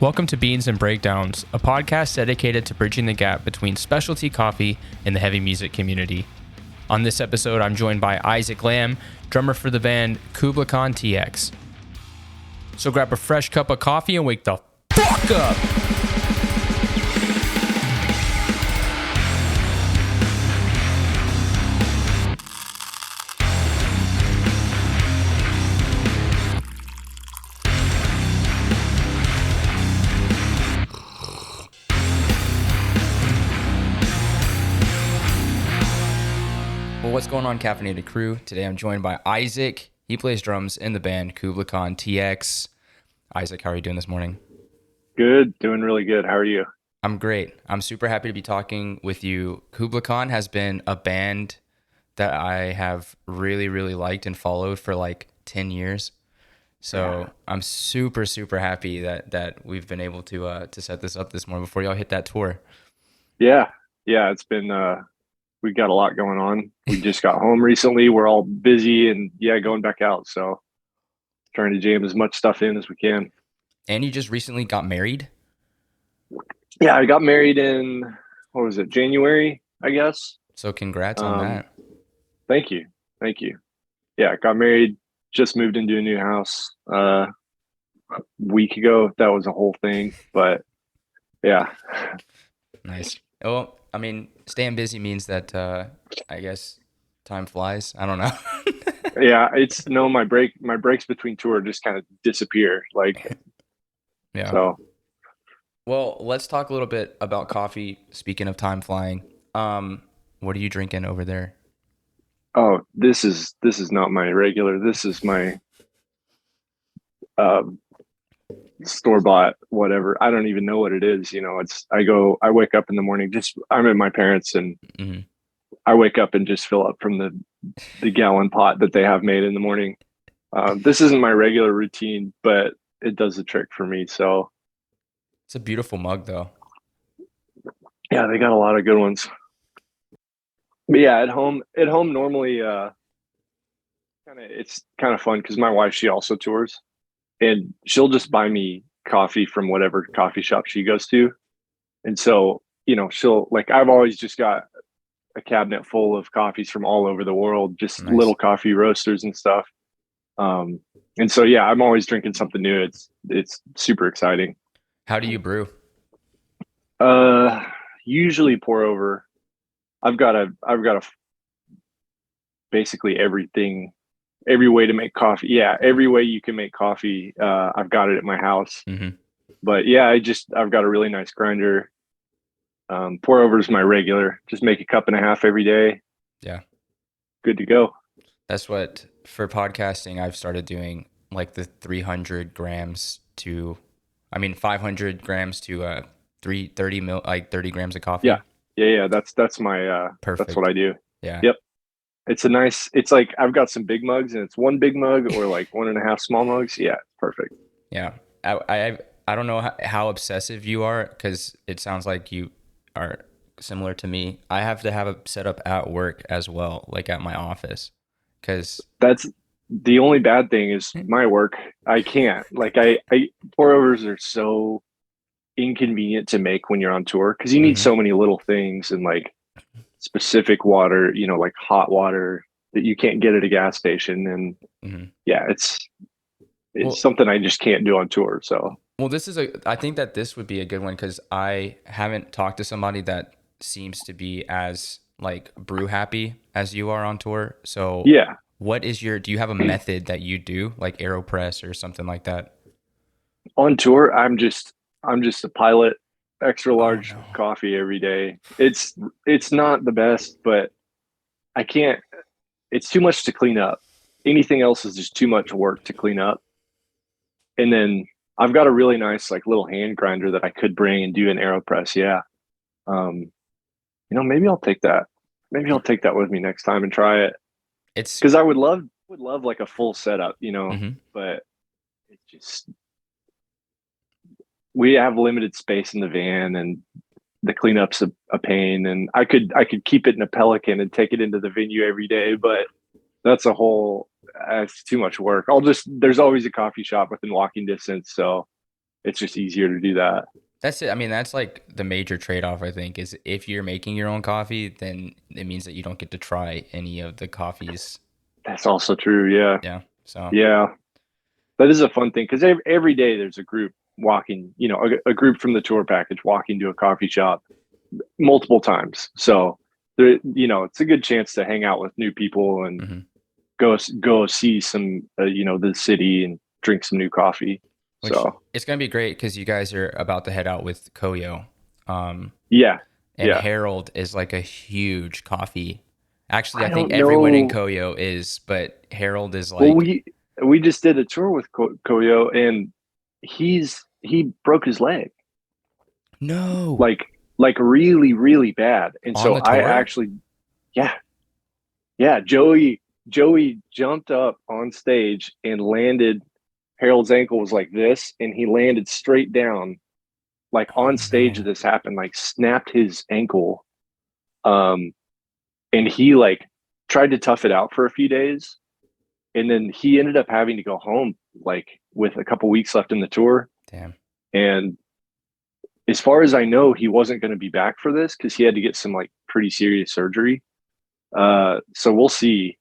Welcome to Beans and Breakdowns, a podcast dedicated to bridging the gap between specialty coffee and the heavy music community. On this episode, I'm joined by Isaac Lamb, drummer for the band Kublai Khan TX. So grab a fresh cup of coffee and wake the fuck up! What's going on, Caffeinated Crew? Today I'm joined by Isaac. He plays drums in the band Kublai Khan TX. Isaac, how are you doing this morning? Good, doing really good. How are you? I'm great. I'm super happy to be talking with you. Kublai Khan has been a band that I have really liked and followed for like 10 years. So I'm super happy that we've been able to set this up this morning before y'all hit that tour. Yeah, it's been we've got a lot going on. We just got home recently. We're all busy and going back out. So trying to jam as much stuff in as we can. And you just recently got married? Yeah, I got married in, what was it, January, I guess. So congrats on that. Thank you. Yeah, got married, just moved into a new house a week ago. That was a whole thing, but yeah. Nice. Well, I mean, staying busy means that I guess time flies. I don't know. Yeah, my breaks between tour just kind of disappear. Yeah. So. Well, let's talk a little bit about coffee. Speaking of time flying, what are you drinking over there? Oh, this is not my regular. This is my store-bought whatever. I don't even know what it is. I wake up in the morning, I'm at my parents' and I wake up and just fill up from the gallon pot that they have made in the morning. This isn't my regular routine, but it does the trick for me. So it's a beautiful mug though. Yeah, they got a lot of good ones. But yeah, at home normally it's kind of fun because my wife, she also tours. And she'll just buy me coffee from whatever coffee shop she goes to. And so, I've always just got a cabinet full of coffees from all over the world, just Nice. Little coffee roasters and stuff. And so, yeah, I'm always drinking something new. It's super exciting. How do you brew? Usually pour over. I've got basically everything. Every way to make coffee. Yeah, every way you can make coffee. I've got it at my house. But yeah, I've got a really nice grinder. Pour over is my regular. Just make a cup and a half every day. Yeah. Good to go. That's what, for podcasting, I've started doing like the 300 grams to, 500 grams to 30 grams of coffee. Yeah. That's my, Perfect. That's what I do. Yeah. Yep. It's like I've got some big mugs and it's one big mug or like 1.5 small mugs. Yeah, perfect. Yeah. I don't know how obsessive you are, because it sounds like you are similar to me. I have to have a setup at work as well, like at my office, because that's the only bad thing is my work. I can't I pour overs are so inconvenient to make when you're on tour because you need so many little things and like specific water, like hot water that you can't get at a gas station. And it's something I just can't do on tour. So, well, I think that this would be a good one because I haven't talked to somebody that seems to be as like brew happy as you are on tour. So yeah, do you have a method that you do, like AeroPress or something like that? On tour, I'm just a pilot. Extra large coffee every day. It's not the best, but I can't. It's too much to clean up. Anything else is just too much work to clean up. And then I've got a really nice like little hand grinder that I could bring and do an AeroPress. Yeah. Maybe I'll take that. Maybe I'll take that with me next time and try it. It's because I would love like a full setup, but it just. We have limited space in the van and the cleanup's a pain, and I could keep it in a Pelican and take it into the venue every day, but that's it's too much work. There's always a coffee shop within walking distance. So it's just easier to do that. That's it. I mean, that's like the major trade-off, I think, is if you're making your own coffee, then it means that you don't get to try any of the coffees. That's also true. Yeah. Yeah. So, Yeah. That is a fun thing because every day there's a group walking, a group from the tour package walking to a coffee shop multiple times. So there, it's a good chance to hang out with new people and hmm go see some, the city and drink some new coffee. which So it's gonna be great because you guys are about to head out with Koyo. Um, yeah, and yeah. Harold is like a huge coffee. Actually, I I think don't everyone in know. Koyo is, but Harold is Well, like, we just did a tour with Koyo, and he broke his leg no, like really really bad, and on so the I tour. actually yeah yeah Joey jumped up on stage and landed. Harold's ankle was like this, and he landed straight down like Oh on stage. no. This happened, like snapped his ankle, um, and he like tried to tough it out for a few days, and then he ended up having to go home like with a couple weeks left in the tour. Damn. And as far as I know, he wasn't going to be back for this because he had to get some like pretty serious surgery. So we'll see.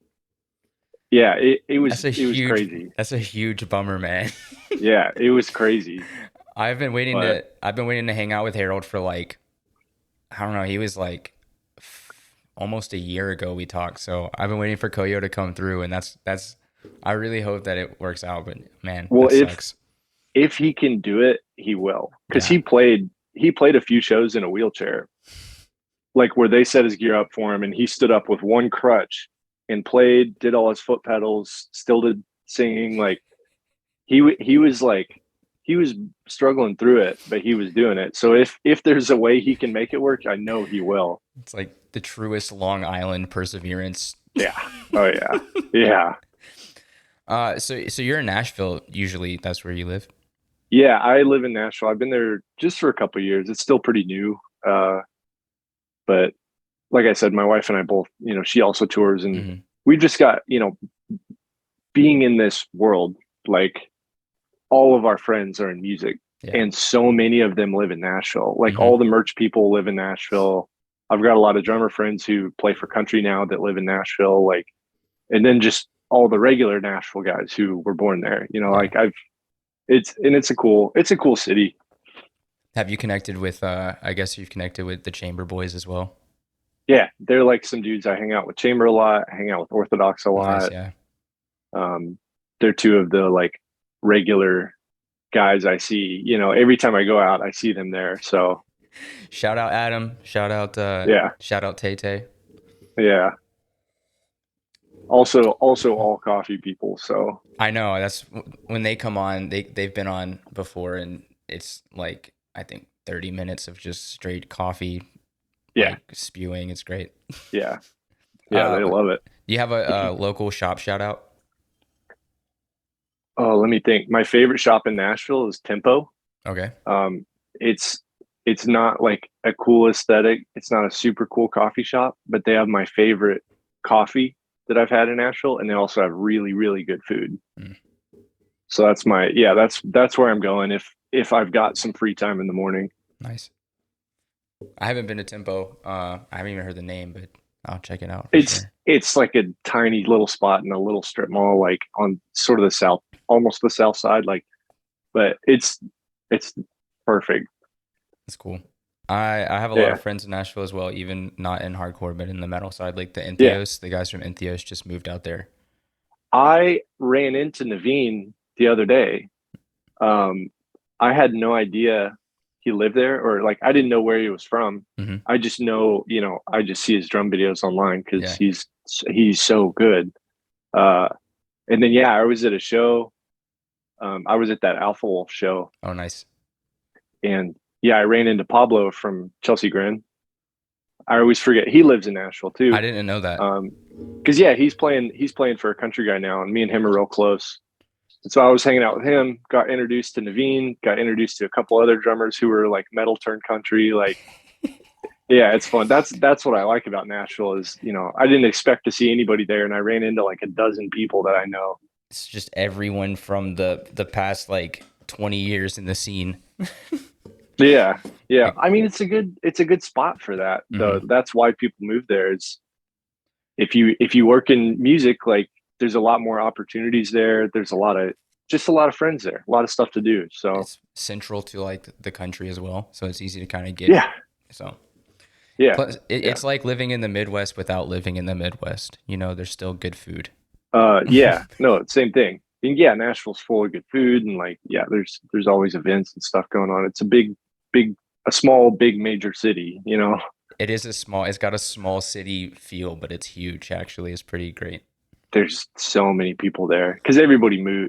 Yeah, That's a it was huge crazy. that's a huge bummer, man. Yeah, it was crazy. But I've been waiting to hang out with Harold for like I don't know, he was like almost a year ago we talked. So I've been waiting for Koyo to come through and that's I really hope that it works out, but man, well, that sucks. if he can do it, he will because Yeah. he played a few shows in a wheelchair, like where they set his gear up for him and he stood up with one crutch and played, did all his foot pedals, still did singing. Like he was like he was struggling through it, but he was doing it. So if there's a way he can make it work, I know he will. It's like the truest Long Island perseverance. Yeah. Oh yeah. Yeah. So you're in Nashville usually, that's where you live? Yeah. I live in Nashville. I've been there just for a couple of years. It's still pretty new. But like I said, my wife and I both, she also tours, and hmm we just got, being in this world, like all of our friends are in music, Yeah. and so many of them live in Nashville. Like hmm all the merch people live in Nashville. I've got a lot of drummer friends who play for country now that live in Nashville. Like, and then just all the regular Nashville guys who were born there. Yeah. Like it's a cool city. Have you connected with I guess you've connected with the Chamber Boys as well? Yeah, they're like some dudes I hang out with Chamber a lot, I hang out with Orthodox a Nice, lot. yeah. Um, they're two of the like regular guys I see. Every time I go out, I see them there. So Shout out Adam. yeah, Shout out Tay Tay. yeah. Also all coffee people. So I know that's when they come on. They've been on before, and it's like I think 30 minutes of just straight coffee, yeah, like spewing. It's great. yeah, yeah. They Do love it. you have a local shop shout out? Oh, let me think. My favorite shop in Nashville is Tempo. Okay. Um, it's it's not like a cool aesthetic. It's not a super cool coffee shop, but they have my favorite coffee that I've had in Nashville, and they also have really really good food. Mm, So that's my yeah. That's where I'm going if I've got some free time in the morning. nice. I haven't been to Tempo. I haven't even heard the name, but I'll check it out for It's sure. it's like a tiny little spot in a little strip mall, like on sort of the south, almost the south side. Like, but it's perfect. That's cool. I have a lot Yeah, of friends in Nashville as well, even not in hardcore, but in the metal side, like the yeah. Entheos. The guys from Entheos just moved out there. I ran into Naveen the other day. Um, I had no idea he lived there, or like I didn't know where he was from. hmm I just know, I just see his drum videos online because Yeah. he's so good. Uh, and then yeah, I was at a show. I was at that Alpha Wolf show, Oh, nice. and yeah, I ran into Pablo from Chelsea Grin. I always forget he lives in Nashville I too. didn't know that. Because yeah, he's playing for a country guy now, and me and him are real close. And so I was hanging out with him, got introduced to Naveen, got introduced to a couple other drummers who were like metal turned country. Like, yeah, it's fun. That's what I like about Nashville is, I didn't expect to see anybody there, and I ran into like a dozen people that I know. It's just everyone from the past like 20 years in the scene. Yeah, yeah. Like, I mean, it's a good spot for that though. mhm. That's why people move there. Is if you work in music, like there's a lot more opportunities there. There's a lot of friends there, a lot of stuff to do. So It's central to like the country as well, so it's easy to kind of get. yeah, So yeah, plus, yeah. it's like living in the Midwest without living in the Midwest. You know, there's still good food. Yeah, no, same thing. And yeah, Nashville's full of good food and like yeah, there's always events and stuff going on. It's a big a small big major city, you know. It is a small. It's got a small city feel, but it's huge. Actually, it's pretty great. There's so many people there because Hmm.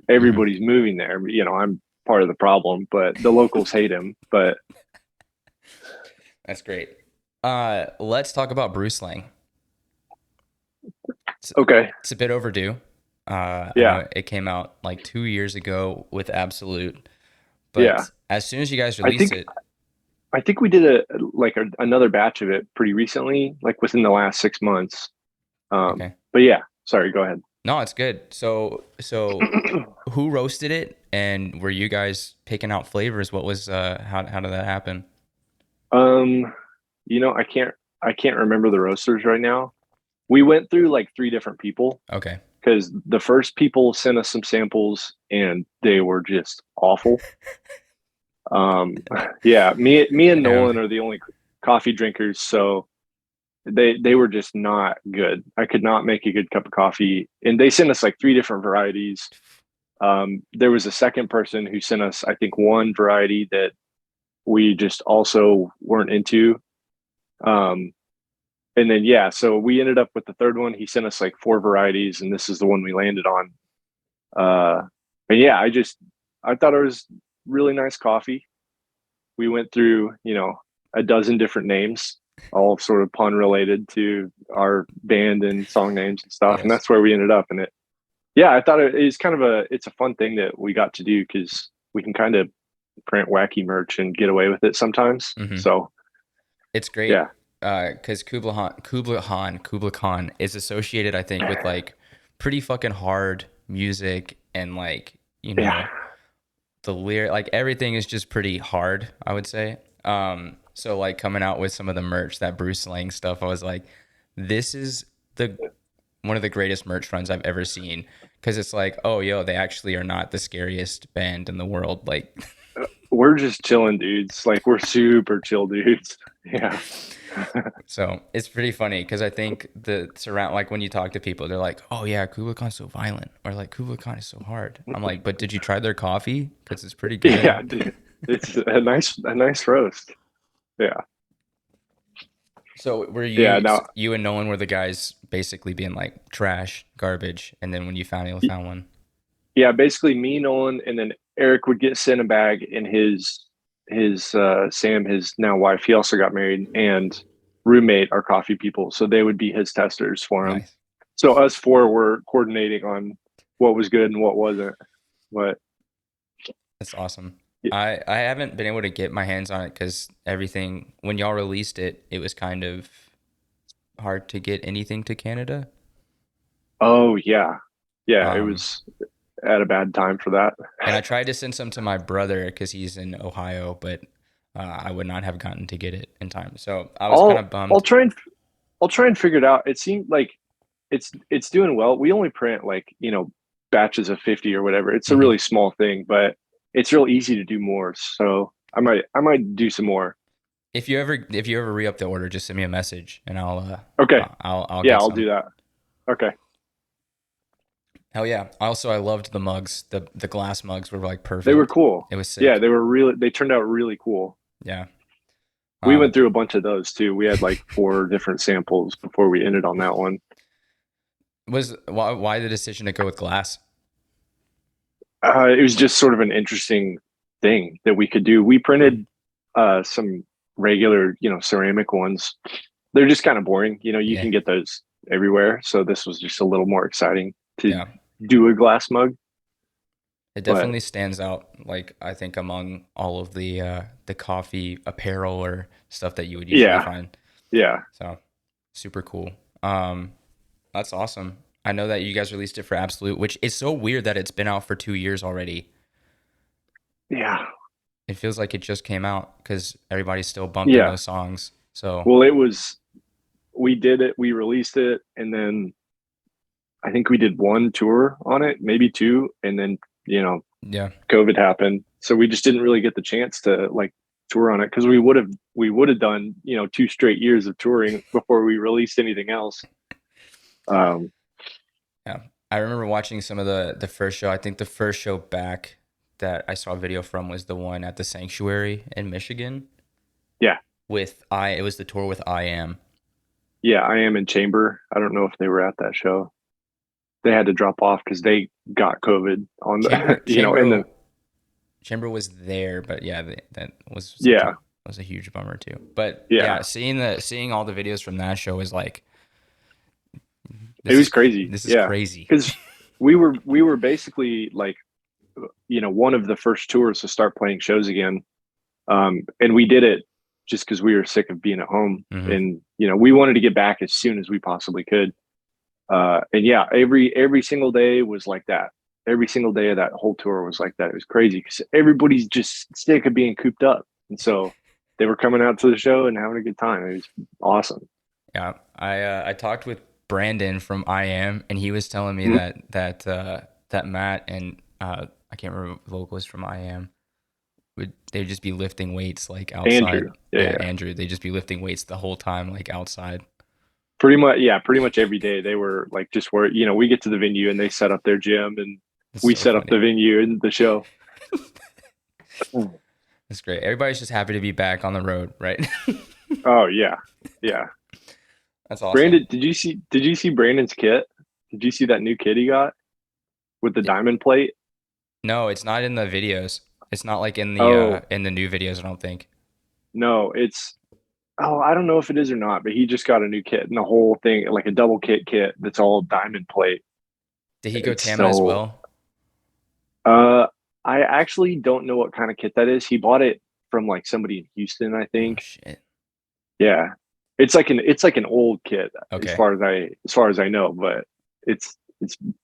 everybody's moving there. You know, I'm part of the problem, but the locals hate him. But That's great. Let's talk about Brewslang. It's, okay, it's a bit overdue. I yeah, know it came out like 2 years ago with Absolute, yeah. but as soon as you guys I release think it, I think we did another batch of it pretty recently, like within the last 6 months. okay. But yeah, sorry, go ahead. No, it's good. So who roasted it, and were you guys picking out flavors? What was how did that happen? um, I can't remember the roasters right now. We went through like three different people Okay. because the first people sent us some samples and they were just awful. Yeah, me and Yeah. Nolan are the only coffee drinkers, so they were just not good. I could not make a good cup of coffee, and they sent us like three different varieties. There was a second person who sent us, I think, one variety that we just also weren't into. Um, and then yeah, so we ended up with the third one. He sent us like four varieties, and this is the one we landed on. Uh, and yeah, I thought it was really nice coffee. We went through, a dozen different names, all sort of pun related to our band and song names and stuff, and Yes. that's where we ended up. And yeah, I thought it is kind of it's a fun thing that we got to do because we can kind of print wacky merch and get away with it sometimes. Hmm. So It's great yeah, because Kublai Khan is associated, I think, with like pretty fucking hard music and like yeah, the lyric, like everything is just pretty hard, I would say. So like coming out with some of the merch, that Brewslang stuff, I was like, this is the one of the greatest merch runs I've ever seen because it's like, oh, yo, they actually are not the scariest band in the world. Like, we're just chilling dudes. Like we're super chill dudes. Yeah. so it's pretty funny because I think the surround, like when you talk to people, they're like, oh, yeah, Kublai Khan's so violent or like Kublai Khan is so hard. I'm like, but did you try their coffee? Because it's pretty Yeah, good. dude. It's a nice roast. Yeah. So were Yeah. Now, you and Nolan were the guys basically being like trash, garbage, and then when you finally found one, yeah, basically me, Nolan, and then Eric would get sent a bag, and his Sam, his now wife, he also got married, and roommate are coffee people, so they would be his testers for him. nice. So us four were coordinating on what was good and what wasn't. But That's awesome. I haven't been able to get my hands on it because everything when y'all released it, it was kind of hard to get anything to Canada. oh yeah, yeah, it Um, was at a bad time for that. and I tried to send some to my brother because he's in Ohio, but I would not have gotten to get it in time. So I was kind I'll of I'll bummed. try and I'll try and figure it out. It seemed like it's doing well. We only print like, batches of 50 or whatever. It's a Hmm. really small thing, but it's real easy to do more. So I might do some more. If you ever re up the order, just send me a message and Okay. I'll Yeah, get I'll some. do that. Okay. Hell yeah! Also, I loved the mugs. The glass mugs were like They were perfect. cool. It was Yeah, sick. they turned out really cool. Yeah. We went Um, through a bunch of those too. We had like four different samples before we ended on that one. was why the decision to go with glass? It was just sort of an interesting thing that we could do. We Mhm. printed some regular, ceramic ones. They're just kind of boring. You Yeah. can get those everywhere. So this was just a little more exciting to Yeah. do a glass mug. It But definitely stands out. Like I think among all of the coffee apparel or stuff that you would usually yeah, find. yeah. So super cool. Um, that's awesome. I know that you guys released it for Absolute, which is so weird that it's been out for 2 years already. Yeah. It feels like it just came out because everybody's still bumping Yeah. those songs. So Well, it was, we did it, we released it, and then I think we did one tour on it, maybe two, and then, you know, yeah, COVID happened. So we just didn't really get the chance to like tour on it because we would have done, you know, 2 straight years of touring before we released anything else. Um, yeah. I remember watching some of the first show. I think the first show back that I saw a video from was the one at the Sanctuary in Michigan yeah. with I. It was the tour with I Am. Yeah, I am in Chamber. I don't know if they were at that show. They had to drop off because they got COVID on the, Chamber you know, and then, Chamber was there, but yeah, that was such a yeah, was a huge bummer too. But yeah, yeah, seeing all the videos from that show is like it was crazy. this is Yeah. crazy. Because we were basically like, you know, one of the first tours to start playing shows again. And we did it just because we were sick of being at home. Hmm. And, you know, we wanted to get back as soon as we possibly could. And yeah, every single day was like that. Every single day of that whole tour was like that. It was crazy because everybody's just sick of being cooped up, and so they were coming out to the show and having a good time. It was awesome. Yeah, I talked with Brandon from I Am, and he was telling me Mhm. that Matt and I can't remember the vocalist from I Am they'd just be lifting weights like outside. Andrew, yeah, Yeah, yeah, Andrew, they'd just be lifting weights the whole time like outside. pretty much, yeah, pretty much every day they were like just where, you know, we get to the venue and they set up their gym and It's we so set up funny. the venue and the show. It's great. Everybody's just happy to be back on the road, right? Oh yeah, yeah. That's awesome. Brandon, did you see Brandon's kit? Did you see that new kit he got with the Yeah. diamond plate? No, it's not in the videos. It's not like Oh in the new videos, I don't think. no, it's, oh, I don't know if it is or not, but he just got a new kit and the whole thing, like a double kit that's all diamond plate. Did he go It's Tama as so, well? uh, I actually don't know what kind of kit that is. He bought it from like somebody in Houston, I Oh think. shit. Yeah. It's like an old kit Okay. as far as I know, but it's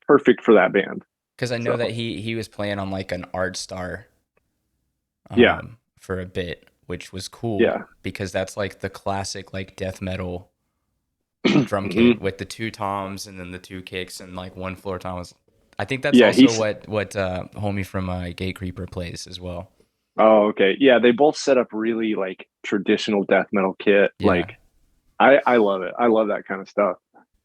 perfect for that band. Because I know that So he was playing on like an Art Star yeah, for a bit, which was cool yeah. because that's like the classic like death metal drum Hmm. kit with the two toms and then the two kicks and like one floor tom. I think that's Yeah, also he's, what homie from Gate Creeper plays as well. oh, okay. Yeah, they both set up really like traditional death metal kit. Yeah. Like I love it. I love that kind of stuff.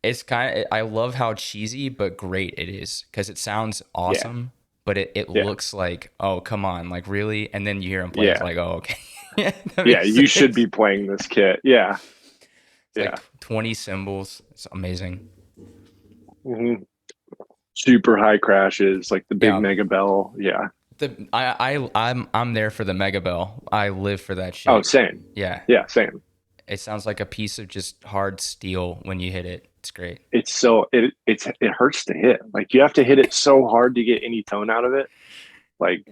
It's kind of I love how cheesy but great it is because it sounds Yeah. awesome, but it Yeah. looks like, oh come on, like really, and then you hear him play, it's Yeah. like, oh okay. Yeah, that Yeah, makes you should sense. be playing this kit. Yeah. It's like Yeah. 20 cymbals. It's amazing. Hmm. Super high crashes, like the big Yeah, mega bell. Yeah. I'm there for the Mega Bell. I live for that Oh, shit. same. Yeah, Yeah, same. it sounds like a piece of just hard steel when you hit it. It's great. It hurts to hit. Like you have to hit it so hard to get any tone out of it. Like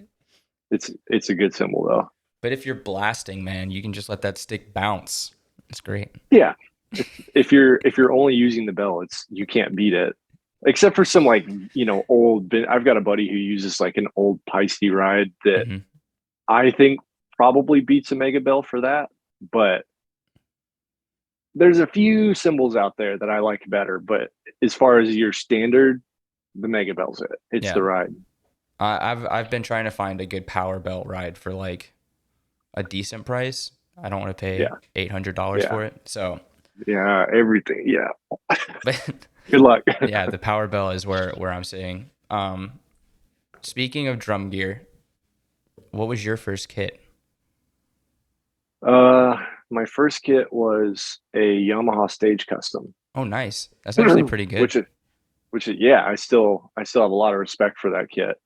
it's a good symbol though. But if you're blasting, man, you can just let that stick bounce. It's great. Yeah. If you're only using the bell, it's you can't beat it. Except for some like, you know, I've got a buddy who uses like an old Peisty ride that Hmm. I think probably beats a mega bell for that. But there's a few symbols out there that I like better. But as far as your standard, the mega bell's it. It's Yeah, the ride. I've been trying to find a good power belt ride for like a decent price. I don't want to pay Yeah. $800 Yeah. for it. So, Yeah. Everything. Yeah. but Good luck. yeah, the power bell is where I'm saying. Speaking of drum gear, what was your first kit? uh my first kit was a Yamaha stage custom. Oh, nice. That's actually pretty good. which is yeah, I still have a lot of respect for that kit.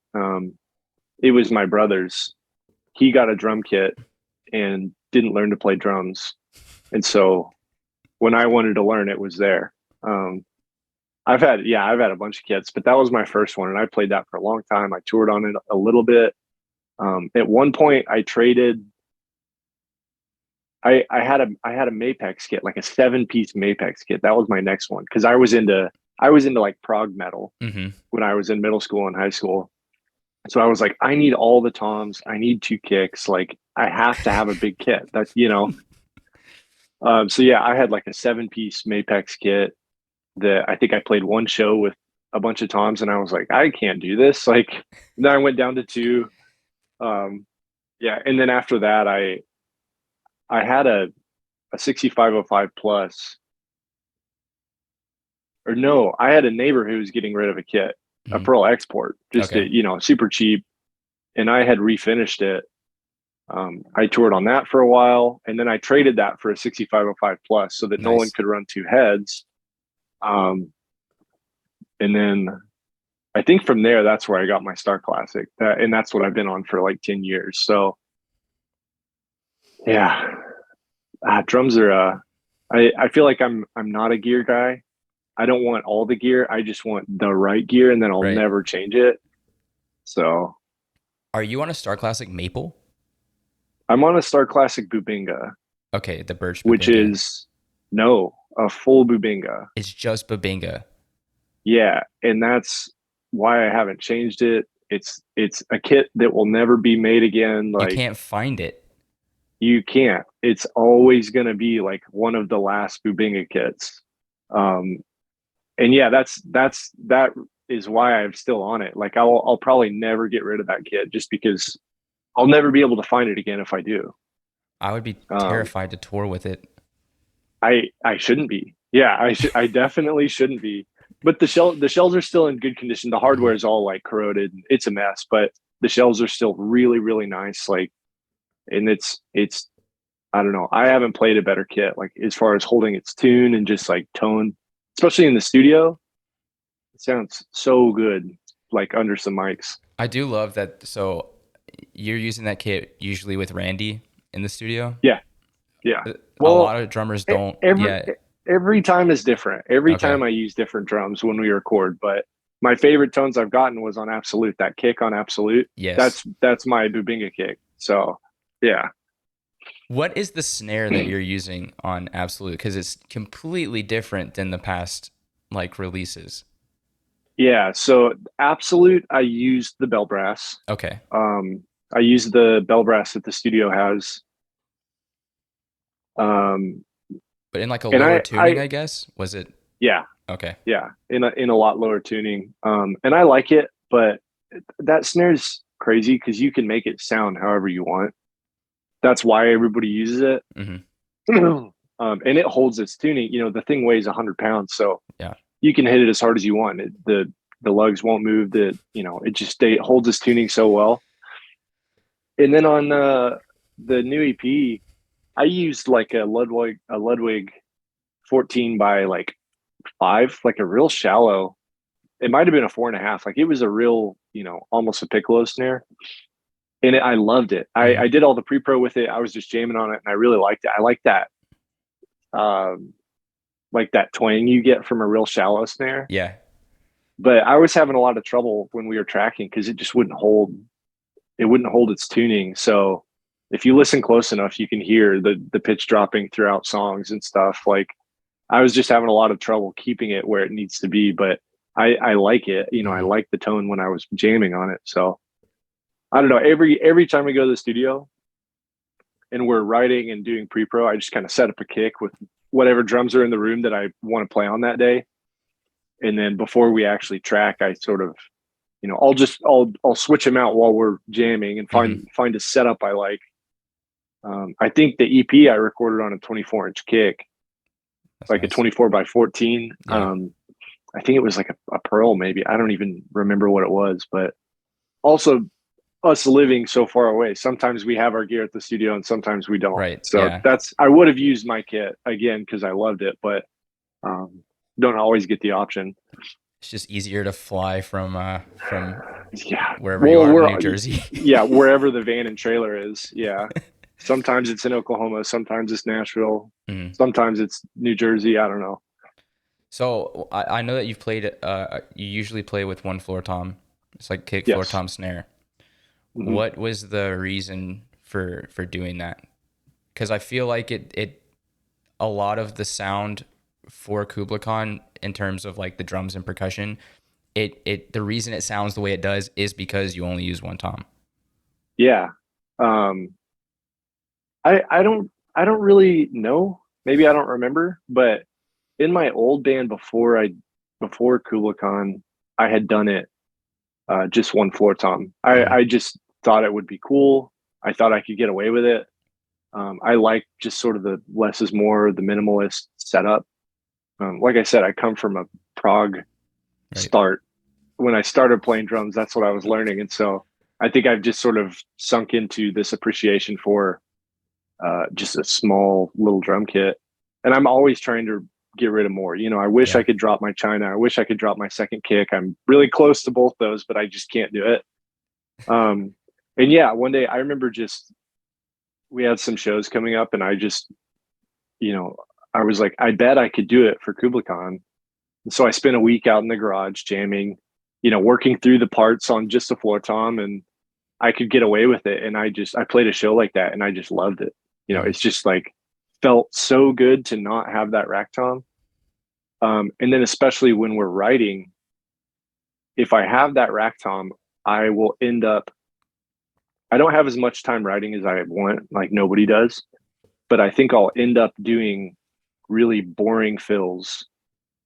It was my brother's. He got a drum kit and didn't learn to play drums. And so when I wanted to learn, it was there. Um, I've had a bunch of kits, but that was my first one, and I played that for a long time. I toured on it a little bit. At one point, I traded. I had a Mapex kit, like a 7-piece Mapex kit. That was my next one because I was into like prog metal Hmm. when I was in middle school and high school. So I was like, I need all the toms. I need two kicks. Like I have to have a big kit. That's so yeah, I had like a 7-piece Mapex kit that I think I played one show with a bunch of toms, and I was like, I can't do this. Like then I went down to two. Um, yeah, and then after that, I had a 6505 plus, or no, I had a neighbor who was getting rid of a kit, a Mhm. Pearl Export, just Okay. super cheap, and I had refinished it. I toured on that for a while, and then I traded that for a 6505 plus so that Nolan Nice. could run two heads. Um, and then I think from there, that's where I got my Star Classic, and that's what I've been on for like 10 years. So yeah, drums are. I feel like I'm not a gear guy. I don't want all the gear. I just want the right gear, and then I'll Right. never change it. So Are you on a Star Classic Maple? I'm on a Star Classic Bubinga, Okay, the Birch which Bubinga. is no a full Bubinga. It's just Bubinga. Yeah, and that's why I haven't changed it. It's a kit that will never be made again. You Like can't find it. you can't. It's always going to be like one of the last Bubinga kits. Um, and yeah, that is why I'm still on it. Like I'll probably never get rid of that kit just because I'll never be able to find it again if I do. I would be Um, terrified to tour with it. I shouldn't be. Yeah, I definitely shouldn't be. But the shells are still in good condition. The hardware Mhm. is all like corroded. It's a mess, but the shells are still really really nice. Like, and it's I don't know. I haven't played a better kit like as far as holding its tune and just like tone, especially in the studio. It sounds so good, like under some mics. I do love that. So you're using that kit usually with Randy in the studio. Yeah, yeah. A Well, lot of drummers don't every yet. every time is different. Every Okay. time I use different drums when we record, but my favorite tones I've gotten was on Absolute. That kick on Absolute. Yes. That's my Bubinga kick. So, yeah. What is the snare that you're using on Absolute? Because it's completely different than the past like releases. Yeah, so Absolute I used the bell brass. Okay. Um I use the bell brass that the studio has. Um But in like a and lower I tuning, I guess? Was it yeah, okay. yeah, in a lot lower tuning. And I like it, but that snare's crazy because you can make it sound however you want. That's why everybody uses it. Hmm. And it holds its tuning. The thing weighs 100 pounds, so Yeah. you can hit it as hard as you want. The lugs won't move. It just holds its tuning so well. And then on the new EP, I used like a Ludwig 14 by like 5, like a real shallow. It might have been a 4.5. Like it was a real, almost a piccolo snare, and I loved it. Hmm. I did all the pre-pro with it. I was just jamming on it, and I really liked it. I um, like that twang you get from a real shallow snare. Yeah. But I was having a lot of trouble when we were tracking because it just wouldn't hold. It wouldn't hold its tuning. So if you listen close enough, you can hear the pitch dropping throughout songs and stuff. Like I was just having a lot of trouble keeping it where it needs to be. But I like it. I Hmm. like the tone when I was jamming on it. So I don't know. Every time we go to the studio and we're writing and doing pre-pro, I just kind of set up a kick with whatever drums are in the room that I want to play on that day. And then before we actually track, I sort of, I'll switch them out while we're jamming and Hmm. find a setup I like. I think the EP I recorded on a 24-inch kick, That's like a nice. 24 by 14. Yeah. I think it was like a Pearl, maybe. I don't even remember what it was, but also us living so far away, sometimes we have our gear at the studio and sometimes we don't. Right. So Yeah. I would have used my kit again because I loved it, but um, don't always get the option. It's just easier to fly from Yeah. wherever you Well, are in New Jersey. yeah, wherever the van and trailer is. Yeah. Sometimes it's in Oklahoma, sometimes it's Nashville, Mhm. sometimes it's New Jersey. I don't know. So I know that you've played. You usually play with one floor tom. It's like kick, floor Yes. tom, snare. Hmm. What was the reason for doing that? Because I feel like it a lot of the sound for Kublai Khan in terms of like the drums and percussion the reason it sounds the way it does is because you only use one tom. Yeah. Um, I don't really know. Maybe I don't remember, but in my old band before Kublai Khan, I had done it just one floor tom. Mhm. I just thought it would be cool. I thought I could get away with it. I like just sort of the less is more, the minimalist setup. Like I said, I come from a prog Right. start. When I started playing drums, that's what I was learning, and so I think I've just sort of sunk into this appreciation for just a small little drum kit. And I'm always trying to get rid of more. You know, I wish I Yeah. could drop my China. I wish I could drop my second kick. I'm really close to both those, but I just can't do it. Um, and yeah, one day I remember just we had some shows coming up, and I just, you know, I was like, I bet I could do it for Kublai Khan. And so I spent a week out in the garage jamming, you know, working through the parts on just a floor tom, and I could get away with it. And I played a show like that, and I just loved it. You know, Mhm. it's just like felt so good to not have that rack tom. And then especially when we're writing, if I have that rack tom, I will end up. I don't have as much time writing as I want, like nobody does, but I think I'll end up doing really boring fills.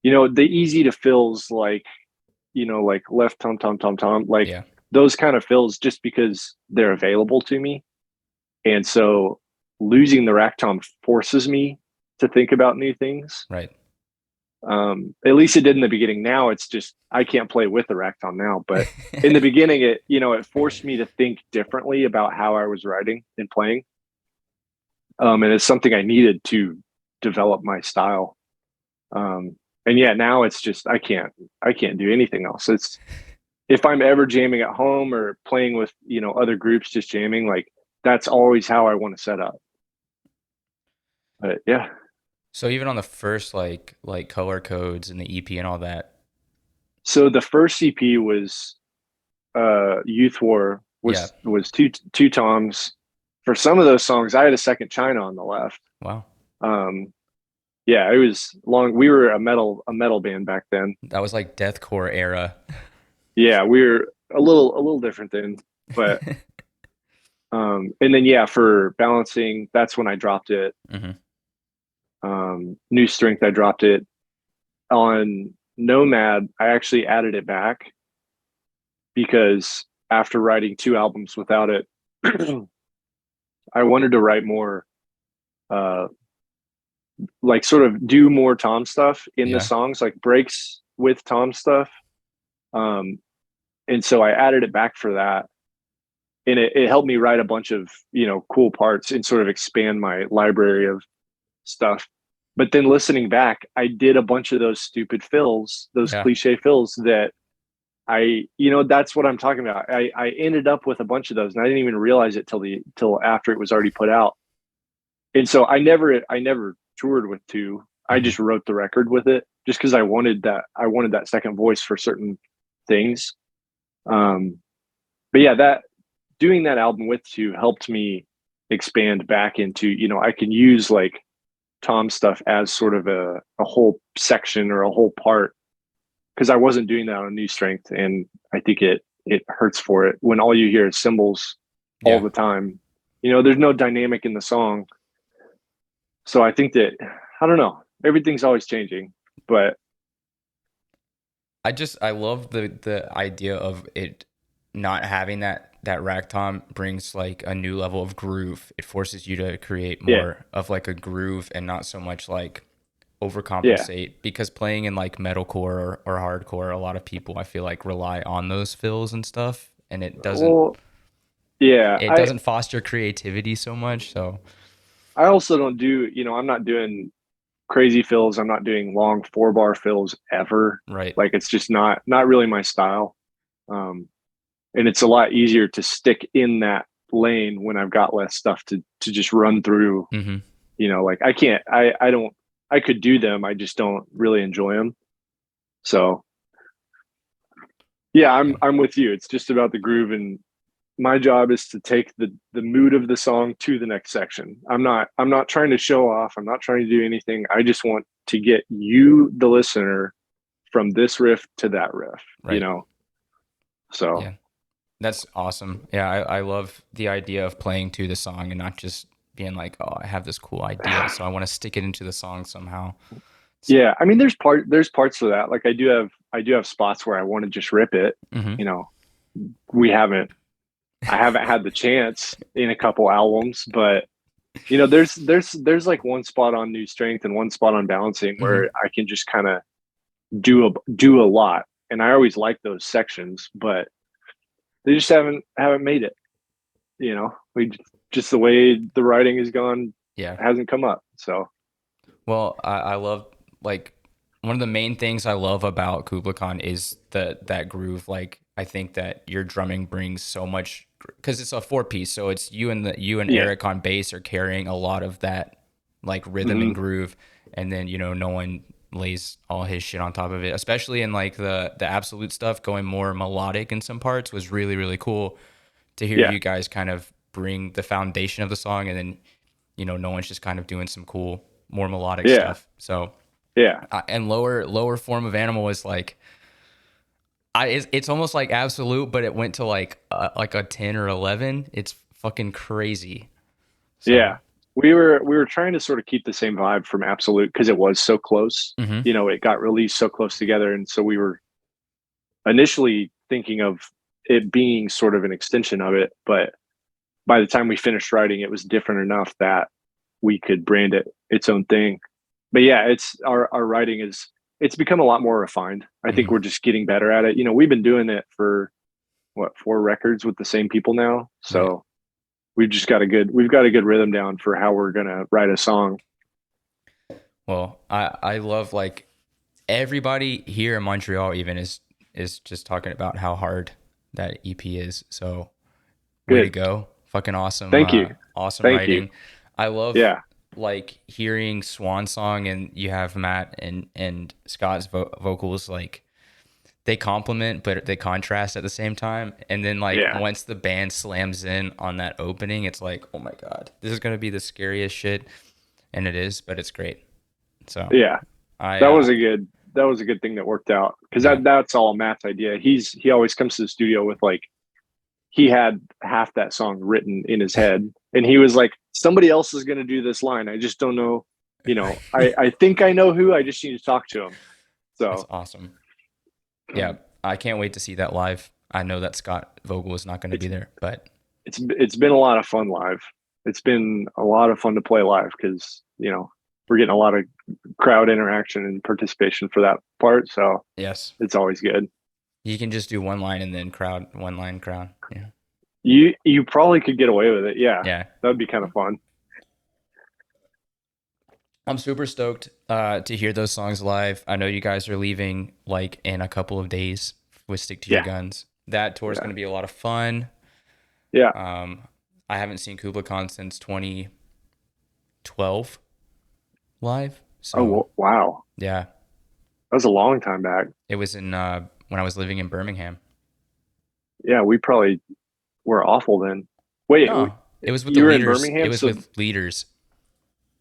You know, the easy to fills like, you know, like left tom tom tom tom, like Yeah. those kind of fills just because they're available to me. And so losing the rack tom forces me to think about new things. Right. At least it did in the beginning. Now it's just I can't play with the rack tom now, but in the beginning, it, you know, it forced me to think differently about how I was writing and playing. And it's something I needed to develop my style. Um, and yeah, now it's just I can't do anything else. It's if I'm ever jamming at home or playing with, you know, other groups just jamming, like that's always how I want to set up. But yeah. So even on the first like color codes and the EP and all that. So the first CP was Youth War Yeah. was two toms. For some of those songs, I had a second China on the left. Wow. Um, yeah, it was long. We were a metal band back then. That was like deathcore era. Yeah, we were a little different then, but and then yeah, for balancing, that's when I dropped it. Hmm. New Strength, I dropped it on Nomad. I actually added it back because after writing two albums without it, I wanted to write more, uh, like sort of do more Tom stuff in the Yeah. songs, like breaks with Tom stuff. Um, and so I added it back for that. And it helped me write a bunch of, you know, cool parts and sort of expand my library of stuff. But then listening back, I did a bunch of those stupid fills, those Yeah. cliche fills that you know, that's what I'm talking about. I ended up with a bunch of those and I didn't even realize it till after it was already put out. And so I never toured with two. I Hmm. just wrote the record with it just because I wanted that second voice for certain things. Um, but yeah, that doing that album with two helped me expand back into, you know, I can use like Tom stuff as sort of a whole section or a whole part because I wasn't doing that on New Strength, and I think it hurts for it when all you hear is cymbals all Yeah. the time. You know, there's no dynamic in the song, so I think that I don't know. Everything's always changing, but I love the idea of it not having that rack tom brings like a new level of groove. It forces you to create yeah, more of like a groove and not so much like yeah. overcompensate because playing in like metalcore or hardcore, a lot of people I feel like rely on those fills and stuff and Well, yeah. it doesn't foster creativity so much. So I also don't do. You know, I'm not doing crazy fills. I'm not doing long 4 bar fills ever. right. Like it's just not really my style. Um, and it's a lot easier to stick in that lane when I've got less stuff to just run through. Hmm. You know, like I can't. I don't. I could do them. I just don't really enjoy them. So yeah, Yeah. I'm with you. It's just about the groove, and my job is to take the mood of the song to the next section. I'm not trying to show off. I'm not trying to do anything. I just want to get you, the listener, from this riff to that riff, Right. So Yeah. That's awesome. Yeah, I love the idea of playing to the song and not just being like, oh, I have this cool idea, so I want to stick it into the song somehow. yeah, I mean, there's parts of that. Like I do have spots where I want to just rip it. Mm-hmm. You know, we haven't I haven't had the chance in a couple albums, but there's like one spot on New Strength and one spot on Balancing Mm-hmm. where I can just kind of do a lot, and I always like those sections, but they just haven't made it. We just the way the writing has gone Yeah. hasn't come up. So Well, I love like one of the main things I love about Kublai Khan is that groove. Like I think that your drumming brings so much because it's a four piece, so it's you and yeah, Eric on bass are carrying a lot of that like rhythm hmm and groove, and then no one lays all his shit on top of it. Especially in like the absolute stuff, going more melodic in some parts was really really cool to hear yeah, you guys kind of bring the foundation of the song, and then no one's just kind of doing some cool, more melodic yeah, stuff. So, yeah, and lower form of Animal is like, it's almost like Absolute, but it went to like a 10 or 11. It's fucking crazy. So, yeah. We were trying to sort of keep the same vibe from Absolute because it was so close. hmm It got released so close together, and so we were initially thinking of it being sort of an extension of it, but by the time we finished writing, it was different enough that we could brand it its own thing. But yeah, it's our writing it's become a lot more refined. I think hmm we're just getting better at it. We've been doing it for what, 4 records with the same people now. right. So we've got a good rhythm down for how we're gonna write a song. Well, I love like everybody here in Montreal even is just talking about how hard that EP is. So, way to Good. go. Fucking awesome. Thank you. Awesome Thank you. writing. I love Yeah. like hearing Swan Song and you have Matt and Scott's vocals like they complement but they contrast at the same time. And then like Yeah. once the band slams in on that opening, it's like, oh my God, this is going to be the scariest shit. And it is, but it's great. So Yeah. I, That was a good thing that worked out because yeah, that's all Matt's idea. He always comes to the studio with like he had half that song written in his head, and he was like, somebody else is going to do this line. I just don't know. I think I know who. I just need to talk to him. that's So awesome. Yeah. I can't wait to see that live. I know that Scott Vogel is not going to be it's there, but it's been a lot of fun live. It's been a lot of fun to play live because we're getting a lot of crowd interaction and participation for that part. So yes. it's always good. You can just do one line and then crowd, one line crowd. Yeah. You probably could get away with it. Yeah, Yeah. that'd be kind of fun. I'm super stoked to hear those songs live. I know you guys are leaving like in a couple of days with Stick to Your Yeah, Guns. That tour is yeah, going to be a lot of fun. yeah. Um, I haven't seen Kublai Khan since 2012 live. So, Oh wow, yeah, that was a long time back. it was in when I was living in Birmingham. Yeah, we probably were awful then. Wait, No, it was with the you were in Leaders. It Birmingham, was so with Leaders,